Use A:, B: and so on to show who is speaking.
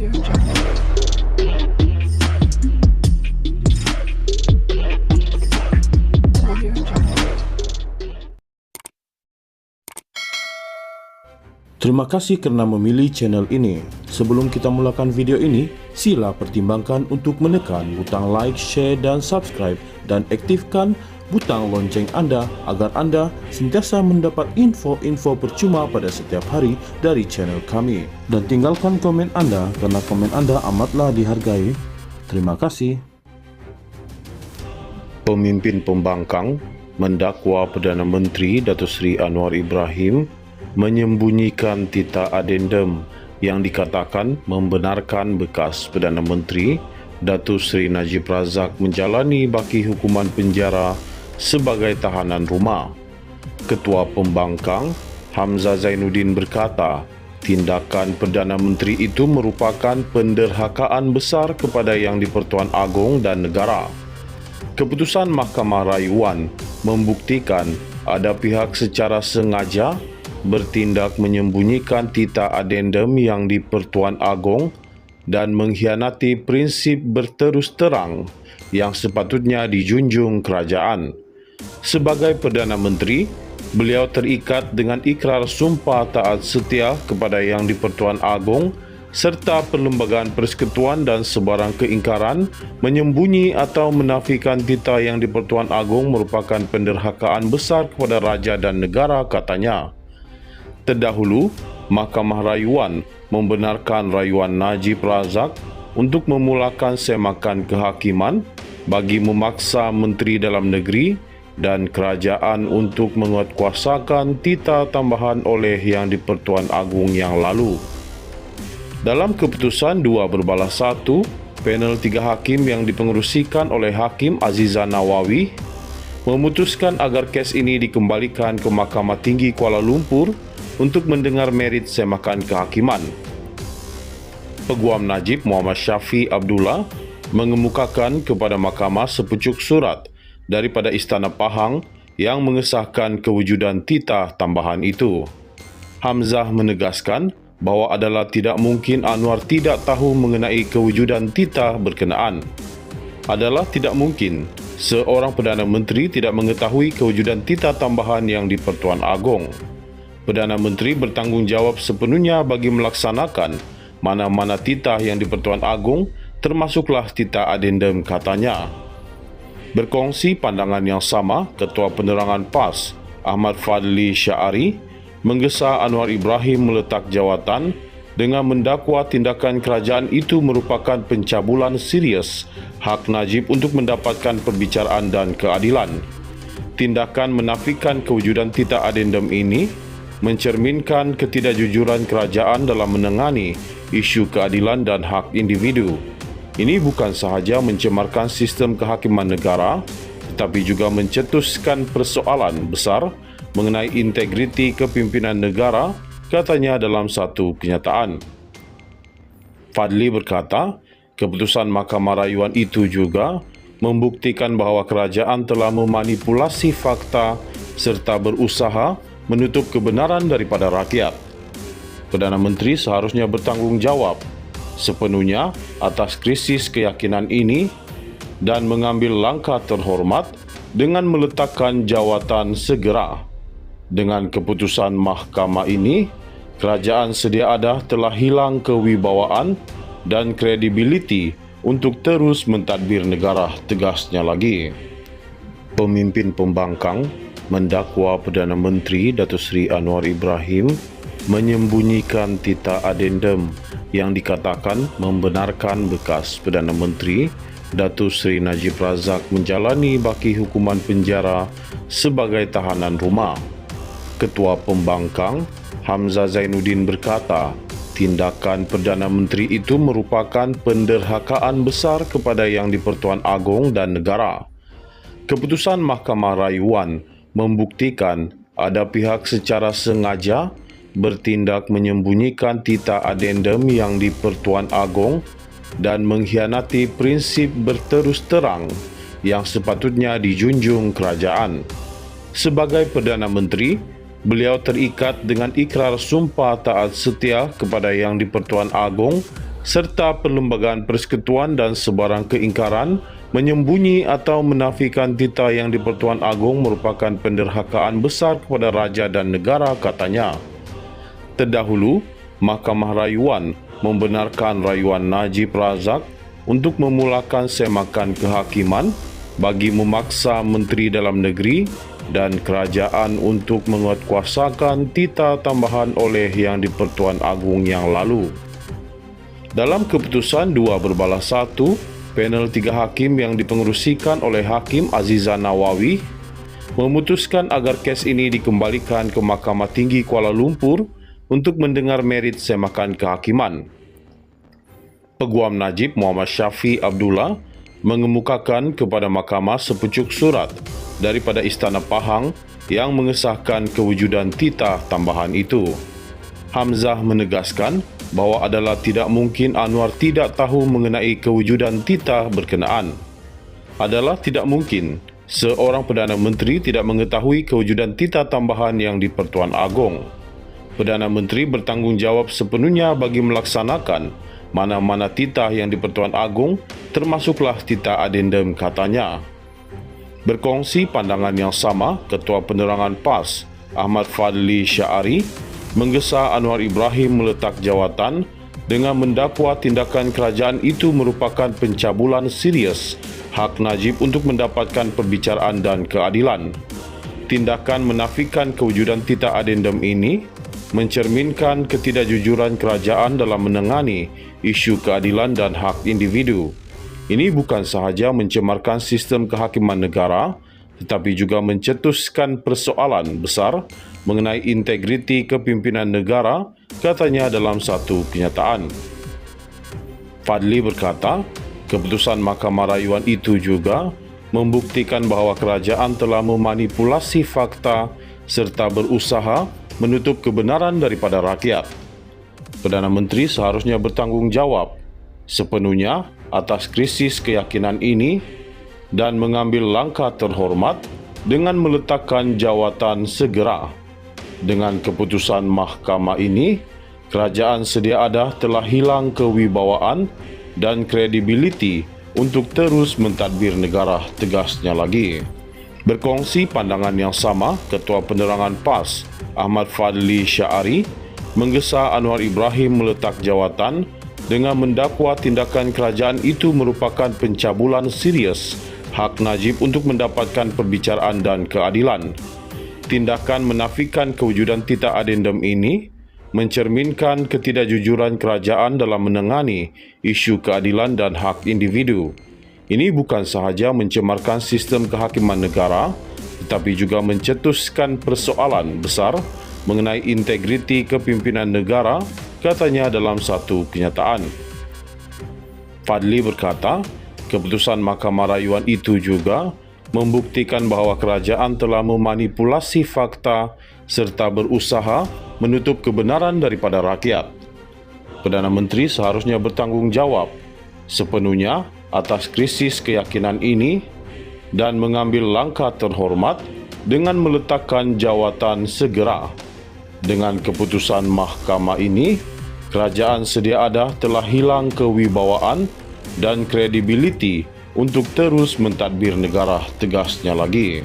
A: Terima kasih kerana memilih channel ini. Sebelum kita mulakan video ini, sila pertimbangkan untuk menekan butang like, share dan subscribe dan aktifkan butang lonceng anda agar anda sentiasa mendapat info-info percuma pada setiap hari dari channel kami. Dan tinggalkan komen anda kerana komen anda amatlah dihargai. Terima kasih. Pemimpin pembangkang mendakwa Perdana Menteri Datuk Seri Anwar Ibrahim menyembunyikan tita adendum yang dikatakan membenarkan bekas Perdana Menteri Datuk Seri Najib Razak menjalani baki hukuman penjara sebagai tahanan rumah. Ketua Pembangkang Hamzah Zainuddin berkata, tindakan Perdana Menteri itu merupakan penderhakaan besar kepada Yang di-Pertuan Agong dan negara. Keputusan Mahkamah Rayuan membuktikan ada pihak secara sengaja bertindak menyembunyikan tita adendum Yang di-Pertuan Agong dan mengkhianati prinsip berterus terang yang sepatutnya dijunjung kerajaan. Sebagai Perdana Menteri, beliau terikat dengan ikrar sumpah taat setia kepada Yang di-Pertuan Agong serta Perlembagaan Persekutuan dan sebarang keingkaran menyembunyi atau menafikan tita Yang di-Pertuan Agong merupakan penderhakaan besar kepada raja dan negara, katanya. Terdahulu, Mahkamah Rayuan membenarkan rayuan Najib Razak untuk memulakan semakan kehakiman bagi memaksa Menteri Dalam Negeri dan kerajaan untuk menguatkuasakan tita tambahan oleh Yang di-Pertuan Agong yang lalu. Dalam keputusan 2/1, panel 3 hakim yang dipengerusikan oleh Hakim Azizah Nawawi memutuskan agar kes ini dikembalikan ke Mahkamah Tinggi Kuala Lumpur untuk mendengar merit semakan kehakiman. Peguam Najib Muhammad Syafi Abdullah mengemukakan kepada mahkamah sepucuk surat daripada Istana Pahang yang mengesahkan kewujudan tita tambahan itu. Hamzah menegaskan bahawa adalah tidak mungkin Anwar tidak tahu mengenai kewujudan tita berkenaan. Adalah tidak mungkin seorang Perdana Menteri tidak mengetahui kewujudan tita tambahan Yang di-Pertuan Agong. Perdana Menteri bertanggungjawab sepenuhnya bagi melaksanakan mana-mana titah Yang di-Pertuan Agong, termasuklah tita adendum, katanya. Berkongsi pandangan yang sama, Ketua Penerangan PAS Ahmad Fadli Syahari menggesa Anwar Ibrahim meletak jawatan dengan mendakwa tindakan kerajaan itu merupakan pencabulan serius hak Najib untuk mendapatkan perbicaraan dan keadilan. Tindakan menafikan kewujudan tita adendum ini mencerminkan ketidakjujuran kerajaan dalam menangani isu keadilan dan hak individu. Ini bukan sahaja mencemarkan sistem kehakiman negara, tetapi juga mencetuskan persoalan besar mengenai integriti kepimpinan negara, katanya dalam satu kenyataan. Fadli berkata, keputusan Mahkamah Rayuan itu juga membuktikan bahawa kerajaan telah memanipulasi fakta serta berusaha menutup kebenaran daripada rakyat. Perdana Menteri seharusnya bertanggungjawab sepenuhnya atas krisis keyakinan ini dan mengambil langkah terhormat dengan meletakkan jawatan segera. Dengan keputusan mahkamah ini, kerajaan sedia ada telah hilang kewibawaan dan kredibiliti untuk terus mentadbir negara, tegasnya lagi. Pemimpin pembangkang mendakwa Perdana Menteri Datuk Seri Anwar Ibrahim menyembunyikan tita adendum yang dikatakan membenarkan bekas Perdana Menteri Datuk Seri Najib Razak menjalani baki hukuman penjara sebagai tahanan rumah. Ketua Pembangkang Hamzah Zainuddin berkata, tindakan Perdana Menteri itu merupakan penderhakaan besar kepada Yang di-Pertuan Agong dan negara. Keputusan Mahkamah Rayuan membuktikan ada pihak secara sengaja bertindak menyembunyikan tita adendum Yang di-Pertuan Agong dan mengkhianati prinsip berterus terang yang sepatutnya dijunjung kerajaan. Sebagai Perdana Menteri, beliau terikat dengan ikrar sumpah taat setia kepada Yang di-Pertuan Agong serta perlembagaan persekutuan dan sebarang keingkaran, menyembunyi atau menafikan titah yang di-Pertuan Agong merupakan penderhakaan besar kepada raja dan negara, katanya. Terdahulu, Mahkamah Rayuan membenarkan rayuan Najib Razak untuk memulakan semakan kehakiman bagi memaksa Menteri Dalam Negeri dan kerajaan untuk menguatkuasakan titah tambahan oleh Yang di-Pertuan Agong yang lalu. Dalam keputusan 2/1, panel 3 hakim yang dipengerusikan oleh Hakim Azizah Nawawi memutuskan agar kes ini dikembalikan ke Mahkamah Tinggi Kuala Lumpur untuk mendengar merit semakan kehakiman. Peguam Najib Muhammad Syafi Abdullah mengemukakan kepada mahkamah sepucuk surat daripada Istana Pahang yang mengesahkan kewujudan titah tambahan itu. Hamzah menegaskan bahawa adalah tidak mungkin Anwar tidak tahu mengenai kewujudan titah berkenaan. Adalah tidak mungkin seorang Perdana Menteri tidak mengetahui kewujudan titah tambahan yang di-Pertuan Agong. Perdana Menteri bertanggungjawab sepenuhnya bagi melaksanakan mana-mana titah yang di-Pertuan Agong, termasuklah titah adendum, katanya. Berkongsi pandangan yang sama, Ketua Penerangan PAS Ahmad Fadli Syari menggesa Anwar Ibrahim meletak jawatan dengan mendakwa tindakan kerajaan itu merupakan pencabulan serius hak Najib untuk mendapatkan perbicaraan dan keadilan. Tindakan menafikan kewujudan titah adendum ini mencerminkan ketidakjujuran kerajaan dalam menangani isu keadilan dan hak individu. Ini bukan sahaja mencemarkan sistem kehakiman negara, tetapi juga mencetuskan persoalan besar mengenai integriti kepimpinan negara, katanya dalam satu kenyataan. Fadli berkata, keputusan Mahkamah Rayuan itu juga membuktikan bahawa kerajaan telah memanipulasi fakta serta berusaha menutup kebenaran daripada rakyat. Perdana Menteri seharusnya bertanggungjawab sepenuhnya atas krisis keyakinan ini dan mengambil langkah terhormat dengan meletakkan jawatan segera. Dengan keputusan mahkamah ini, kerajaan sedia ada telah hilang kewibawaan dan kredibiliti untuk terus mentadbir negara, tegasnya lagi. Berkongsi pandangan yang sama, Ketua Penerangan PAS Ahmad Fadli Syari menggesa Anwar Ibrahim meletak jawatan dengan mendakwa tindakan kerajaan itu merupakan pencabulan serius hak Najib untuk mendapatkan perbicaraan dan keadilan. Tindakan menafikan kewujudan titah adendum ini mencerminkan ketidakjujuran kerajaan dalam menangani isu keadilan dan hak individu. Ini bukan sahaja mencemarkan sistem kehakiman negara, tetapi juga mencetuskan persoalan besar mengenai integriti kepimpinan negara, katanya dalam satu kenyataan. Fadli berkata, keputusan Mahkamah Rayuan itu juga membuktikan bahawa kerajaan telah memanipulasi fakta serta berusaha menutup kebenaran daripada rakyat. Perdana Menteri seharusnya bertanggungjawab sepenuhnya atas krisis keyakinan ini dan mengambil langkah terhormat dengan meletakkan jawatan segera. Dengan keputusan mahkamah ini, kerajaan sedia ada telah hilang kewibawaan dan kredibiliti untuk terus mentadbir negara, tegasnya lagi.